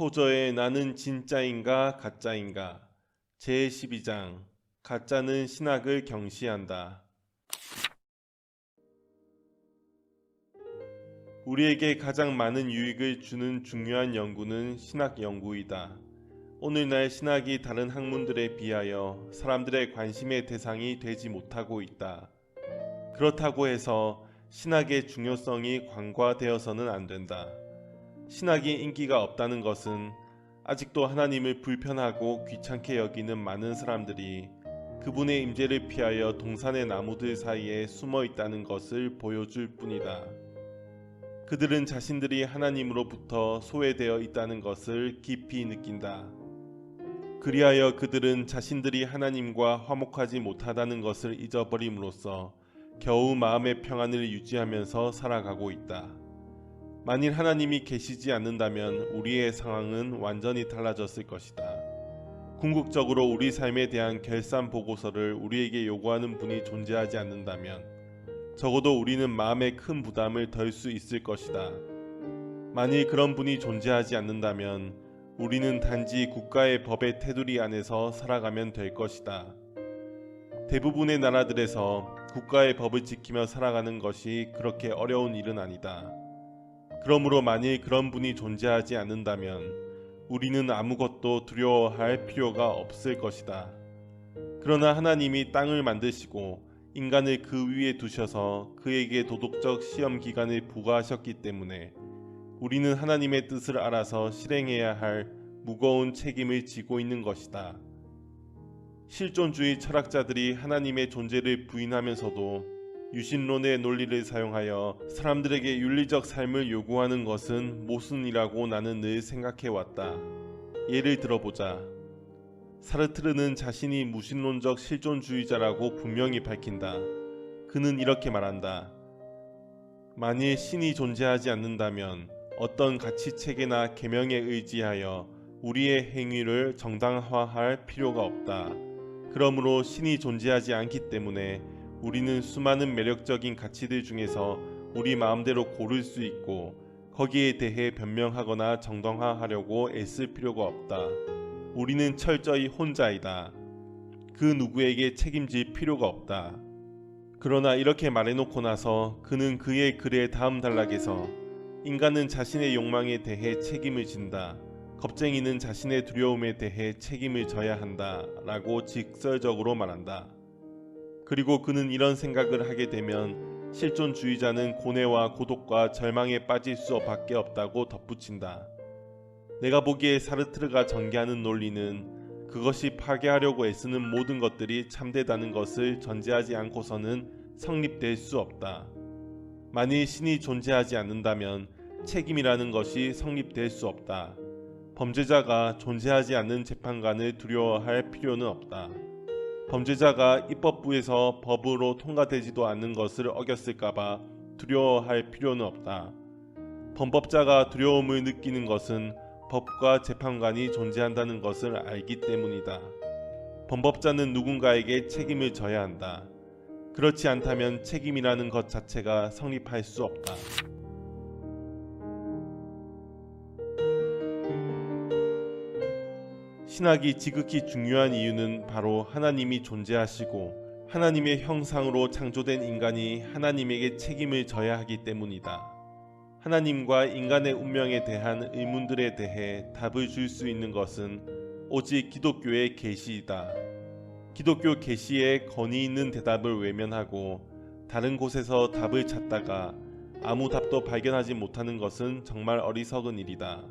토저의 나는 진짜인가 가짜인가 제12장 가짜는 신학을 경시한다. 우리에게 가장 많은 유익을 주는 중요한 연구는 신학 연구이다. 오늘날 신학이 다른 학문들에 비하여 사람들의 관심의 대상이 되지 못하고 있다. 그렇다고 해서 신학의 중요성이 관과되어서는 안 된다. 신학이 인기가 없다는 것은 아직도 하나님을 불편하고 귀찮게 여기는 많은 사람들이 그분의 임재를 피하여 동산의 나무들 사이에 숨어 있다는 것을 보여줄 뿐이다. 그들은 자신들이 하나님으로부터 소외되어 있다는 것을 깊이 느낀다. 그리하여 그들은 자신들이 하나님과 화목하지 못하다는 것을 잊어버림으로써 겨우 마음의 평안을 유지하면서 살아가고 있다. 만일 하나님이 계시지 않는다면 우리의 상황은 완전히 달라졌을 것이다. 궁극적으로 우리 삶에 대한 결산 보고서를 우리에게 요구하는 분이 존재하지 않는다면 적어도 우리는 마음에 큰 부담을 덜 수 있을 것이다. 만일 그런 분이 존재하지 않는다면 우리는 단지 국가의 법의 테두리 안에서 살아가면 될 것이다. 대부분의 나라들에서 국가의 법을 지키며 살아가는 것이 그렇게 어려운 일은 아니다. 그러므로 만일 그런 분이 존재하지 않는다면 우리는 아무것도 두려워할 필요가 없을 것이다. 그러나 하나님이 땅을 만드시고 인간을 그 위에 두셔서 그에게 도덕적 시험 기간을 부과하셨기 때문에 우리는 하나님의 뜻을 알아서 실행해야 할 무거운 책임을 지고 있는 것이다. 실존주의 철학자들이 하나님의 존재를 부인하면서도 유신론의 논리를 사용하여 사람들에게 윤리적 삶을 요구하는 것은 모순이라고 나는 늘 생각해왔다. 예를 들어보자. 사르트르는 자신이 무신론적 실존주의자라고 분명히 밝힌다. 그는 이렇게 말한다. 만일 신이 존재하지 않는다면 어떤 가치체계나 계명에 의지하여 우리의 행위를 정당화할 필요가 없다. 그러므로 신이 존재하지 않기 때문에 우리는 수많은 매력적인 가치들 중에서 우리 마음대로 고를 수 있고 거기에 대해 변명하거나 정당화하려고 애쓸 필요가 없다. 우리는 철저히 혼자이다. 그 누구에게 책임질 필요가 없다. 그러나 이렇게 말해놓고 나서 그는 그의 글의 다음 단락에서 인간은 자신의 욕망에 대해 책임을 진다. 겁쟁이는 자신의 두려움에 대해 책임을 져야 한다. 라고 직설적으로 말한다. 그리고 그는 이런 생각을 하게 되면 실존주의자는 고뇌와 고독과 절망에 빠질 수밖에 없다고 덧붙인다. 내가 보기에 사르트르가 전개하는 논리는 그것이 파괴하려고 애쓰는 모든 것들이 참되다는 것을 전제하지 않고서는 성립될 수 없다. 만일 신이 존재하지 않는다면 책임이라는 것이 성립될 수 없다. 범죄자가 존재하지 않는 재판관을 두려워할 필요는 없다. 범죄자가 입법부에서 법으로 통과되지도 않는 것을 어겼을까봐 두려워할 필요는 없다. 범법자가 두려움을 느끼는 것은 법과 재판관이 존재한다는 것을 알기 때문이다. 범법자는 누군가에게 책임을 져야 한다. 그렇지 않다면 책임이라는 것 자체가 성립할 수 없다. 신학이 지극히 중요한 이유는 바로 하나님이 존재하시고 하나님의 형상으로 창조된 인간이 하나님에게 책임을 져야 하기 때문이다. 하나님과 인간의 운명에 대한 의문들에 대해 답을 줄 수 있는 것은 오직 기독교의 계시이다. 기독교 계시에 권위 있는 대답을 외면하고 다른 곳에서 답을 찾다가 아무 답도 발견하지 못하는 것은 정말 어리석은 일이다.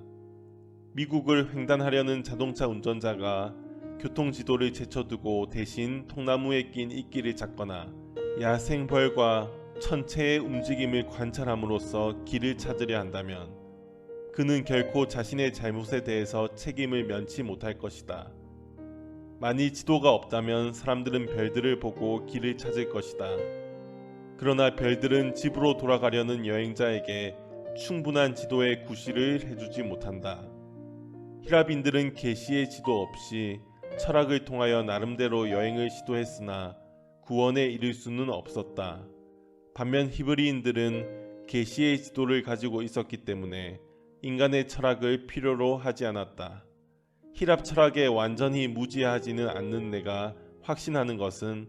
미국을 횡단하려는 자동차 운전자가 교통지도를 제쳐두고 대신 통나무에 낀 이끼를 잡거나 야생벌과 천체의 움직임을 관찰함으로써 길을 찾으려 한다면 그는 결코 자신의 잘못에 대해서 책임을 면치 못할 것이다. 만일 지도가 없다면 사람들은 별들을 보고 길을 찾을 것이다. 그러나 별들은 집으로 돌아가려는 여행자에게 충분한 지도의 구실을 해주지 못한다. 히라빈들은 계시의 지도 없이 철학을 통하여 나름대로 여행을 시도했으나 구원에 이를 수는 없었다. 반면 히브리인들은 계시의 지도를 가지고 있었기 때문에 인간의 철학을 필요로 하지 않았다. 히랍 철학에 완전히 무지하지는 않는 내가 확신하는 것은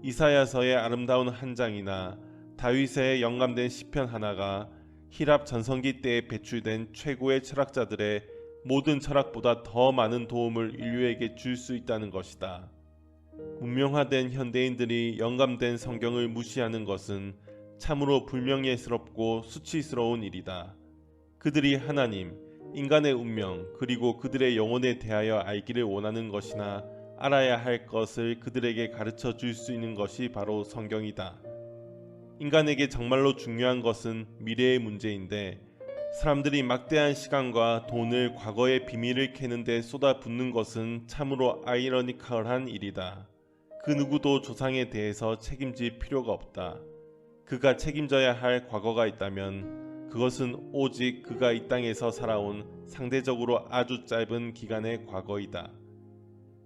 이사야서의 아름다운 한 장이나 다윗의 영감된 시편 하나가 히랍 전성기 때에 배출된 최고의 철학자들의 모든 철학보다 더 많은 도움을 인류에게 줄 수 있다는 것이다. 문명화된 현대인들이 영감된 성경을 무시하는 것은 참으로 불명예스럽고 수치스러운 일이다. 그들이 하나님, 인간의 운명, 그리고 그들의 영혼에 대하여 알기를 원하는 것이나 알아야 할 것을 그들에게 가르쳐 줄 수 있는 것이 바로 성경이다. 인간에게 정말로 중요한 것은 미래의 문제인데 사람들이 막대한 시간과 돈을 과거의 비밀을 캐는 데 쏟아붓는 것은 참으로 아이러니컬한 일이다. 그 누구도 조상에 대해서 책임질 필요가 없다. 그가 책임져야 할 과거가 있다면 그것은 오직 그가 이 땅에서 살아온 상대적으로 아주 짧은 기간의 과거이다.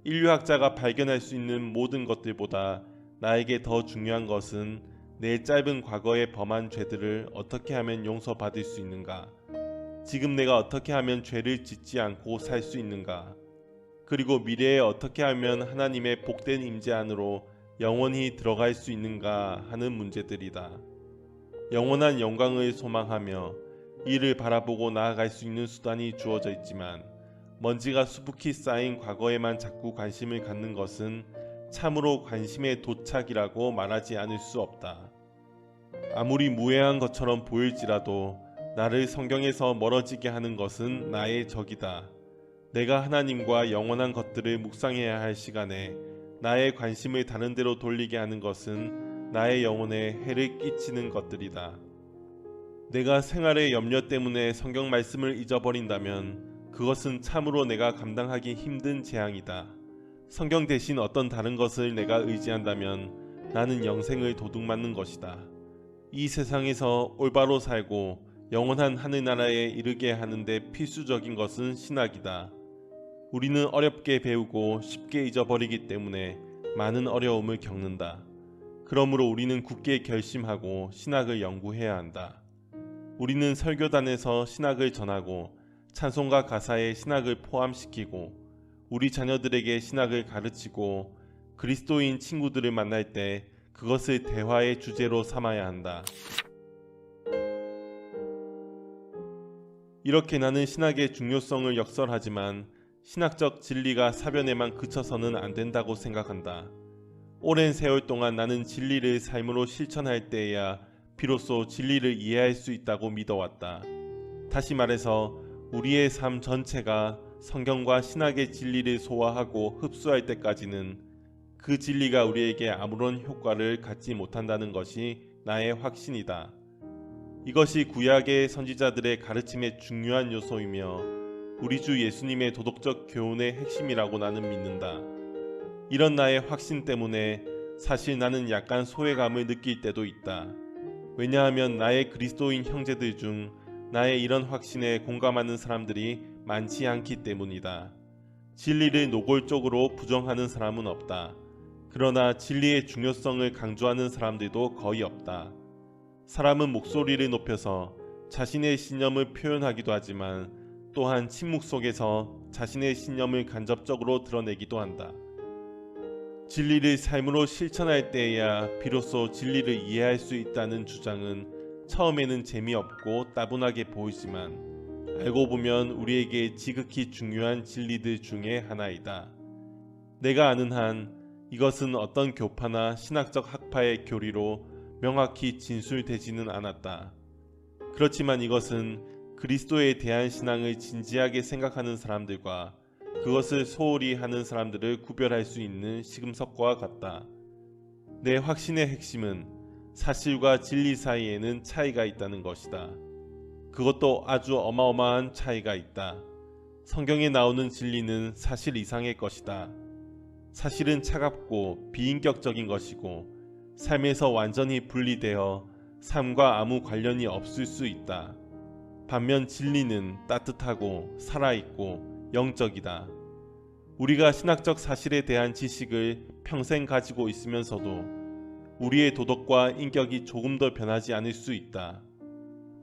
인류학자가 발견할 수 있는 모든 것들보다 나에게 더 중요한 것은 내 짧은 과거에 범한 죄들을 어떻게 하면 용서받을 수 있는가? 지금 내가 어떻게 하면 죄를 짓지 않고 살 수 있는가? 그리고 미래에 어떻게 하면 하나님의 복된 임재 안으로 영원히 들어갈 수 있는가 하는 문제들이다. 영원한 영광을 소망하며 이를 바라보고 나아갈 수 있는 수단이 주어져 있지만 먼지가 수북히 쌓인 과거에만 자꾸 관심을 갖는 것은 참으로 관심의 도착이라고 말하지 않을 수 없다. 아무리 무해한 것처럼 보일지라도 나를 성경에서 멀어지게 하는 것은 나의 적이다. 내가 하나님과 영원한 것들을 묵상해야 할 시간에 나의 관심을 다른 데로 돌리게 하는 것은 나의 영혼에 해를 끼치는 것들이다. 내가 생활의 염려 때문에 성경 말씀을 잊어버린다면 그것은 참으로 내가 감당하기 힘든 재앙이다. 성경 대신 어떤 다른 것을 내가 의지한다면 나는 영생을 도둑맞는 것이다. 이 세상에서 올바로 살고 영원한 하늘나라에 이르게 하는데 필수적인 것은 신학이다. 우리는 어렵게 배우고 쉽게 잊어버리기 때문에 많은 어려움을 겪는다. 그러므로 우리는 굳게 결심하고 신학을 연구해야 한다. 우리는 설교단에서 신학을 전하고 찬송가 가사에 신학을 포함시키고 우리 자녀들에게 신학을 가르치고 그리스도인 친구들을 만날 때 그것을 대화의 주제로 삼아야 한다. 이렇게 나는 신학의 중요성을 역설하지만 신학적 진리가 사변에만 그쳐서는 안 된다고 생각한다. 오랜 세월 동안 나는 진리를 삶으로 실천할 때에야 비로소 진리를 이해할 수 있다고 믿어왔다. 다시 말해서 우리의 삶 전체가 성경과 신학의 진리를 소화하고 흡수할 때까지는 그 진리가 우리에게 아무런 효과를 갖지 못한다는 것이 나의 확신이다. 이것이 구약의 선지자들의 가르침의 중요한 요소이며 우리 주 예수님의 도덕적 교훈의 핵심이라고 나는 믿는다. 이런 나의 확신 때문에 사실 나는 약간 소외감을 느낄 때도 있다. 왜냐하면 나의 그리스도인 형제들 중 나의 이런 확신에 공감하는 사람들이 많지 않기 때문이다. 진리를 노골적으로 부정하는 사람은 없다. 그러나 진리의 중요성을 강조하는 사람들도 거의 없다. 사람은 목소리를 높여서 자신의 신념을 표현하기도 하지만 또한 침묵 속에서 자신의 신념을 간접적으로 드러내기도 한다. 진리를 삶으로 실천할 때에야 비로소 진리를 이해할 수 있다는 주장은 처음에는 재미없고 따분하게 보이지만 알고 보면 우리에게 지극히 중요한 진리들 중에 하나이다. 내가 아는 한 이것은 어떤 교파나 신학적 학파의 교리로 명확히 진술되지는 않았다. 그렇지만 이것은 그리스도에 대한 신앙을 진지하게 생각하는 사람들과 그것을 소홀히 하는 사람들을 구별할 수 있는 시금석과 같다. 내 확신의 핵심은 사실과 진리 사이에는 차이가 있다는 것이다. 그것도 아주 어마어마한 차이가 있다. 성경에 나오는 진리는 사실 이상의 것이다. 사실은 차갑고 비인격적인 것이고 삶에서 완전히 분리되어 삶과 아무 관련이 없을 수 있다. 반면 진리는 따뜻하고 살아있고 영적이다. 우리가 신학적 사실에 대한 지식을 평생 가지고 있으면서도 우리의 도덕과 인격이 조금 더 변하지 않을 수 있다.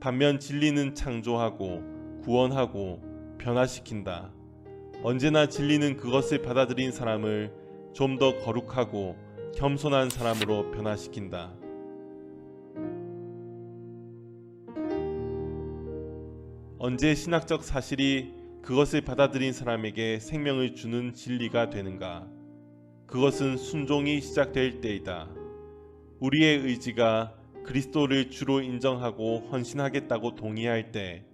반면 진리는 창조하고 구원하고 변화시킨다. 언제나 진리는 그것을 받아들인 사람을 좀 더 거룩하고 겸손한 사람으로 변화시킨다. 언제 신학적 사실이 그것을 받아들인 사람에게 생명을 주는 진리가 되는가? 그것은 순종이 시작될 때이다. 우리의 의지가 그리스도를 주로 인정하고 헌신하겠다고 동의할 때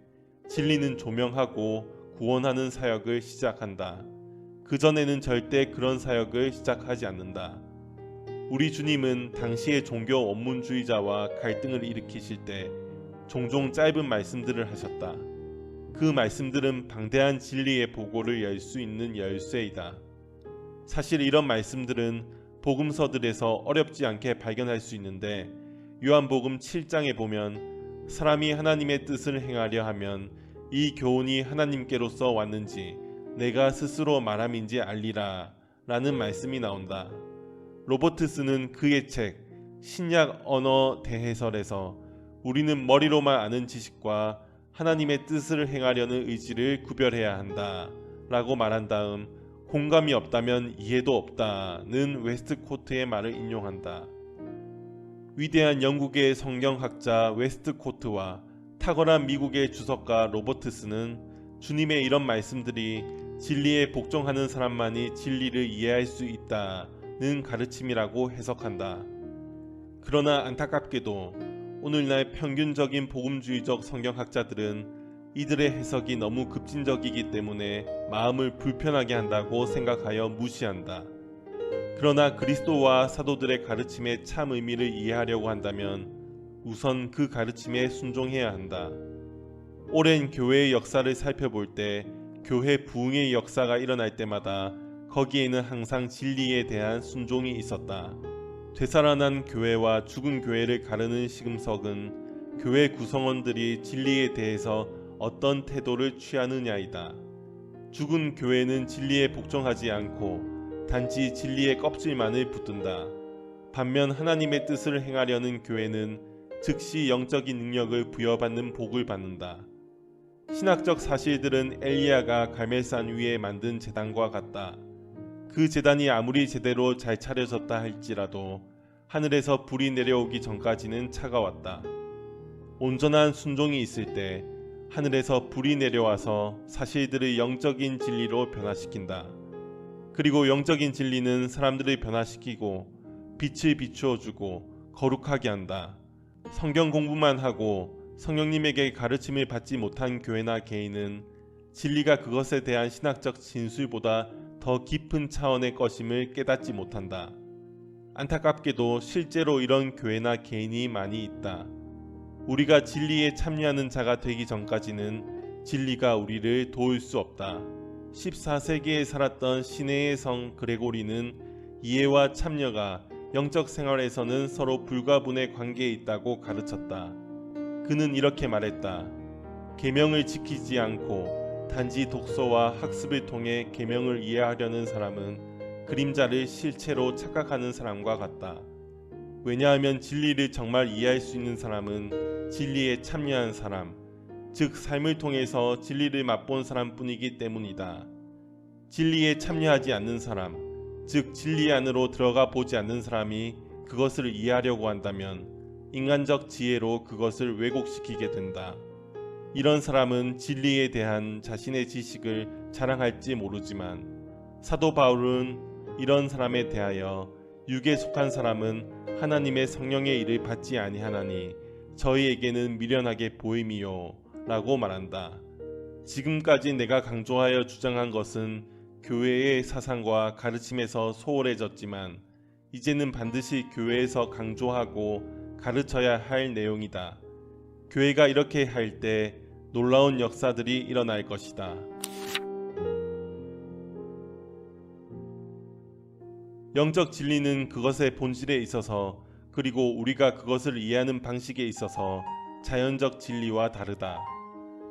진리는 조명하고 구원하는 사역을 시작한다. 그전에는 절대 그런 사역을 시작하지 않는다. 우리 주님은 당시의 종교 원문주의자와 갈등을 일으키실 때 종종 짧은 말씀들을 하셨다. 그 말씀들은 방대한 진리의 보고를 열 수 있는 열쇠이다. 사실 이런 말씀들은 복음서들에서 어렵지 않게 발견할 수 있는데 요한복음 7장에 보면 사람이 하나님의 뜻을 행하려 하면 이 교훈이 하나님께로서 왔는지 내가 스스로 말함인지 알리라 라는 말씀이 나온다. 로버트스는 그의 책 신약 언어 대해설에서 우리는 머리로만 아는 지식과 하나님의 뜻을 행하려는 의지를 구별해야 한다 라고 말한 다음 공감이 없다면 이해도 없다는 웨스트코트의 말을 인용한다. 위대한 영국의 성경학자 웨스트코트와 탁월한 미국의 주석가 로버트스는 주님의 이런 말씀들이 진리에 복종하는 사람만이 진리를 이해할 수 있다는 가르침이라고 해석한다. 그러나 안타깝게도 오늘날 평균적인 복음주의적 성경학자들은 이들의 해석이 너무 급진적이기 때문에 마음을 불편하게 한다고 생각하여 무시한다. 그러나 그리스도와 사도들의 가르침의 참 의미를 이해하려고 한다면 우선 그 가르침에 순종해야 한다. 오랜 교회의 역사를 살펴볼 때 교회 부흥의 역사가 일어날 때마다 거기에는 항상 진리에 대한 순종이 있었다. 되살아난 교회와 죽은 교회를 가르는 시금석은 교회 구성원들이 진리에 대해서 어떤 태도를 취하느냐이다. 죽은 교회는 진리에 복종하지 않고 단지 진리의 껍질만을 붙든다. 반면 하나님의 뜻을 행하려는 교회는 즉시 영적인 능력을 부여받는 복을 받는다. 신학적 사실들은 엘리야가 갈멜산 위에 만든 제단과 같다. 그 제단이 아무리 제대로 잘 차려졌다 할지라도 하늘에서 불이 내려오기 전까지는 차가웠다. 온전한 순종이 있을 때 하늘에서 불이 내려와서 사실들을 영적인 진리로 변화시킨다. 그리고 영적인 진리는 사람들을 변화시키고 빛을 비추어주고 거룩하게 한다. 성경 공부만 하고 성령님에게 가르침을 받지 못한 교회나 개인은 진리가 그것에 대한 신학적 진술보다 더 깊은 차원의 것임을 깨닫지 못한다. 안타깝게도 실제로 이런 교회나 개인이 많이 있다. 우리가 진리에 참여하는 자가 되기 전까지는 진리가 우리를 도울 수 없다. 14세기에 살았던 시내의 성 그레고리는 이해와 참여가 영적 생활에서는 서로 불가분의 관계에 있다고 가르쳤다. 그는 이렇게 말했다. 계명을 지키지 않고 단지 독서와 학습을 통해 계명을 이해하려는 사람은 그림자를 실체로 착각하는 사람과 같다. 왜냐하면 진리를 정말 이해할 수 있는 사람은 진리에 참여한 사람, 즉 삶을 통해서 진리를 맛본 사람뿐이기 때문이다. 진리에 참여하지 않는 사람, 즉 진리 안으로 들어가 보지 않는 사람이 그것을 이해하려고 한다면 인간적 지혜로 그것을 왜곡시키게 된다. 이런 사람은 진리에 대한 자신의 지식을 자랑할지 모르지만 사도 바울은 이런 사람에 대하여 육에 속한 사람은 하나님의 성령의 일을 받지 아니하나니 저희에게는 미련하게 보임이요 라고 말한다. 지금까지 내가 강조하여 주장한 것은 교회의 사상과 가르침에서 소홀해졌지만 이제는 반드시 교회에서 강조하고 가르쳐야 할 내용이다. 교회가 이렇게 할 때 놀라운 역사들이 일어날 것이다. 영적 진리는 그것의 본질에 있어서 그리고 우리가 그것을 이해하는 방식에 있어서 자연적 진리와 다르다.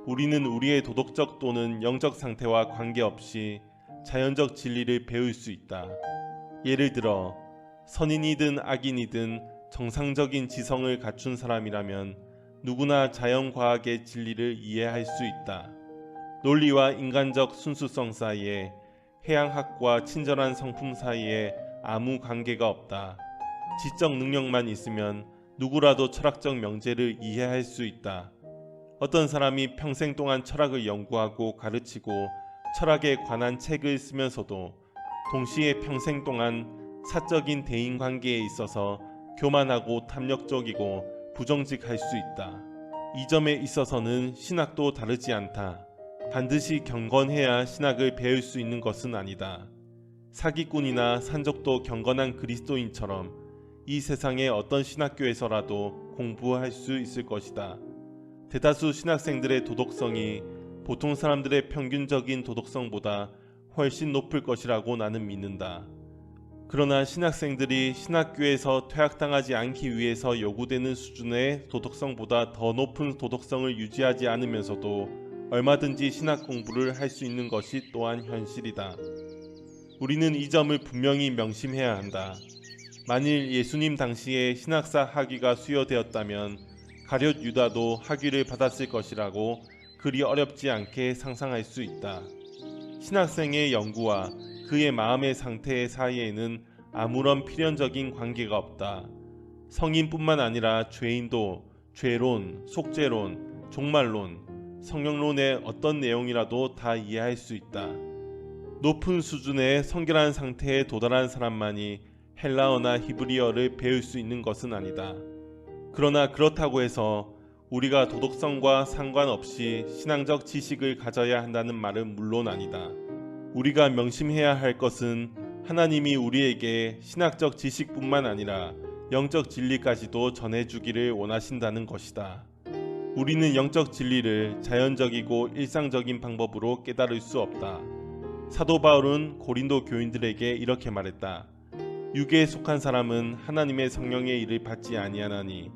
우리는 우리의 도덕적 또는 영적 상태와 관계없이 자연적 진리를 배울 수 있다. 예를 들어 선인이든 악인이든 정상적인 지성을 갖춘 사람이라면 누구나 자연과학의 진리를 이해할 수 있다. 논리와 인간적 순수성 사이에, 해양학과 친절한 성품 사이에 아무 관계가 없다. 지적 능력만 있으면 누구라도 철학적 명제를 이해할 수 있다. 어떤 사람이 평생 동안 철학을 연구하고 가르치고 철학에 관한 책을 쓰면서도 동시에 평생 동안 사적인 대인관계에 있어서 교만하고 탐욕적이고 부정직할 수 있다. 이 점에 있어서는 신학도 다르지 않다. 반드시 경건해야 신학을 배울 수 있는 것은 아니다. 사기꾼이나 산적도 경건한 그리스도인처럼 이 세상의 어떤 신학교에서라도 공부할 수 있을 것이다. 대다수 신학생들의 도덕성이 보통 사람들의 평균적인 도덕성보다 훨씬 높을 것이라고 나는 믿는다. 그러나 신학생들이 신학교에서 퇴학당하지 않기 위해서 요구되는 수준의 도덕성보다 더 높은 도덕성을 유지하지 않으면서도 얼마든지 신학 공부를 할 수 있는 것이 또한 현실이다. 우리는 이 점을 분명히 명심해야 한다. 만일 예수님 당시에 신학사 학위가 수여되었다면 가룟 유다도 학위를 받았을 것이라고 그리 어렵지 않게 상상할 수 있다. 신학생의 연구와 그의 마음의 상태 사이에는 아무런 필연적인 관계가 없다. 성인뿐만 아니라 죄인도 죄론, 속죄론, 종말론, 성령론의 어떤 내용이라도 다 이해할 수 있다. 높은 수준의 성결한 상태에 도달한 사람만이 헬라어나 히브리어를 배울 수 있는 것은 아니다. 그러나 그렇다고 해서 우리가 도덕성과 상관없이 신앙적 지식을 가져야 한다는 말은 물론 아니다. 우리가 명심해야 할 것은 하나님이 우리에게 신학적 지식뿐만 아니라 영적 진리까지도 전해주기를 원하신다는 것이다. 우리는 영적 진리를 자연적이고 일상적인 방법으로 깨달을 수 없다. 사도 바울은 고린도 교인들에게 이렇게 말했다. 육에 속한 사람은 하나님의 성령의 일을 받지 아니하나니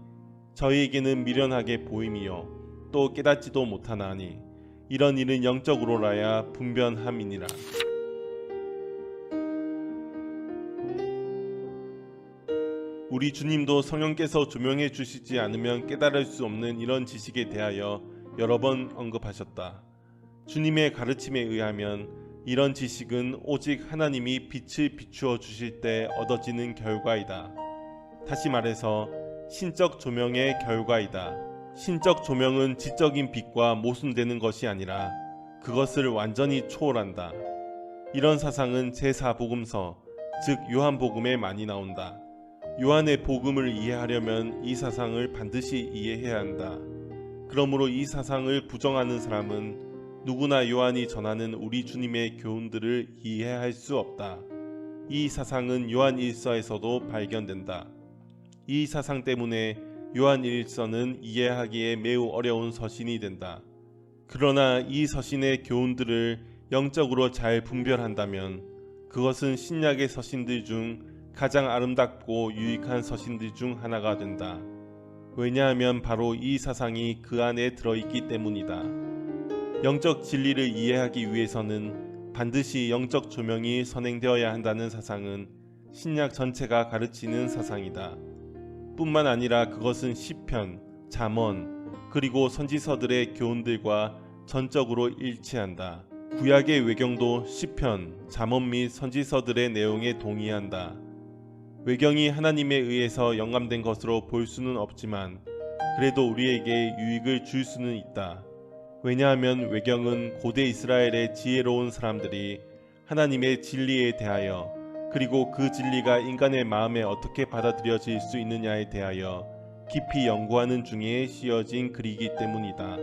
저희에게는 미련하게 보임이요 또 깨닫지도 못하나니 이런 일은 영적으로라야 분변함이니라. 우리 주님도 성령께서 조명해 주시지 않으면 깨달을 수 없는 이런 지식에 대하여 여러 번 언급하셨다. 주님의 가르침에 의하면 이런 지식은 오직 하나님이 빛을 비추어 주실 때 얻어지는 결과이다. 다시 말해서 신적 조명의 결과이다. 신적 조명은 지적인 빛과 모순되는 것이 아니라 그것을 완전히 초월한다. 이런 사상은 제4복음서, 즉 요한복음에 많이 나온다. 요한의 복음을 이해하려면 이 사상을 반드시 이해해야 한다. 그러므로 이 사상을 부정하는 사람은 누구나 요한이 전하는 우리 주님의 교훈들을 이해할 수 없다. 이 사상은 요한 1서에서도 발견된다. 이 사상 때문에 요한 1서는 이해하기에 매우 어려운 서신이 된다. 그러나 이 서신의 교훈들을 영적으로 잘 분별한다면 그것은 신약의 서신들 중 가장 아름답고 유익한 서신들 중 하나가 된다. 왜냐하면 바로 이 사상이 그 안에 들어있기 때문이다. 영적 진리를 이해하기 위해서는 반드시 영적 조명이 선행되어야 한다는 사상은 신약 전체가 가르치는 사상이다. 뿐만 아니라 그것은 시편, 잠언, 그리고 선지서들의 교훈들과 전적으로 일치한다. 구약의 외경도 시편, 잠언 및 선지서들의 내용에 동의한다. 외경이 하나님에 의해서 영감된 것으로 볼 수는 없지만 그래도 우리에게 유익을 줄 수는 있다. 왜냐하면 외경은 고대 이스라엘의 지혜로운 사람들이 하나님의 진리에 대하여 그리고 그 진리가 인간의 마음에 어떻게 받아들여질 수 있느냐에 대하여 깊이 연구하는 중에 씌어진 글이기 때문이다.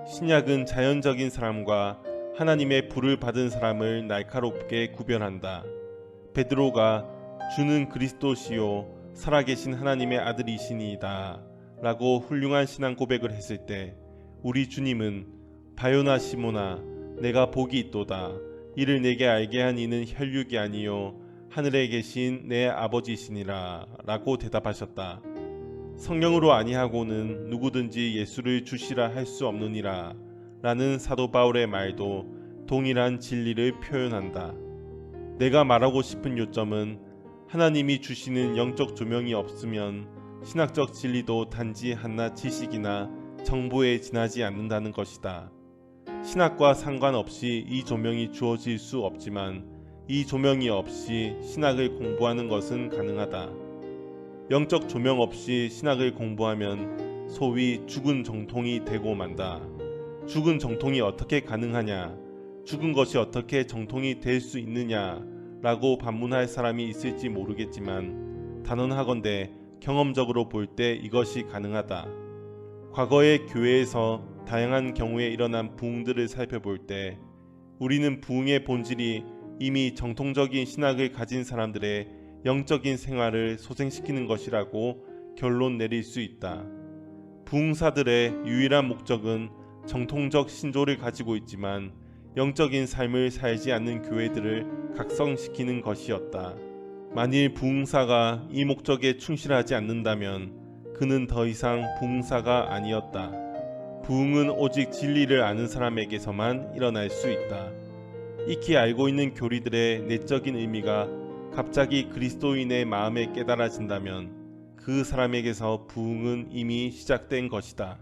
신약은 자연적인 사람과 하나님의 불을 받은 사람을 날카롭게 구별한다. 베드로가 주는 그리스도시요 살아계신 하나님의 아들이시니이다 라고 훌륭한 신앙 고백을 했을 때 우리 주님은 바요나 시모나 내가 복이 있도다. 이를 내게 알게 한 이는 혈육이 아니요 하늘에 계신 내 아버지시니라 라고 대답하셨다. 성령으로 아니하고는 누구든지 예수를 주시라 할 수 없느니라 라는 사도 바울의 말도 동일한 진리를 표현한다. 내가 말하고 싶은 요점은 하나님이 주시는 영적 조명이 없으면 신학적 진리도 단지 한낱 지식이나 정보에 지나지 않는다는 것이다. 신학과 상관없이 이 조명이 주어질 수 없지만 이 조명이 없이 신학을 공부하는 것은 가능하다. 영적 조명 없이 신학을 공부하면 소위 죽은 정통이 되고 만다. 죽은 정통이 어떻게 가능하냐? 죽은 것이 어떻게 정통이 될 수 있느냐? 라고 반문할 사람이 있을지 모르겠지만 단언하건대 경험적으로 볼 때 이것이 가능하다. 과거의 교회에서 다양한 경우에 일어난 부흥들을 살펴볼 때 우리는 부흥의 본질이 이미 정통적인 신학을 가진 사람들의 영적인 생활을 소생시키는 것이라고 결론 내릴 수 있다. 부흥사들의 유일한 목적은 정통적 신조를 가지고 있지만 영적인 삶을 살지 않는 교회들을 각성시키는 것이었다. 만일 부흥사가 이 목적에 충실하지 않는다면 그는 더 이상 부흥사가 아니었다. 부흥은 오직 진리를 아는 사람에게서만 일어날 수 있다. 익히 알고 있는 교리들의 내적인 의미가 갑자기 그리스도인의 마음에 깨달아진다면 그 사람에게서 부흥은 이미 시작된 것이다.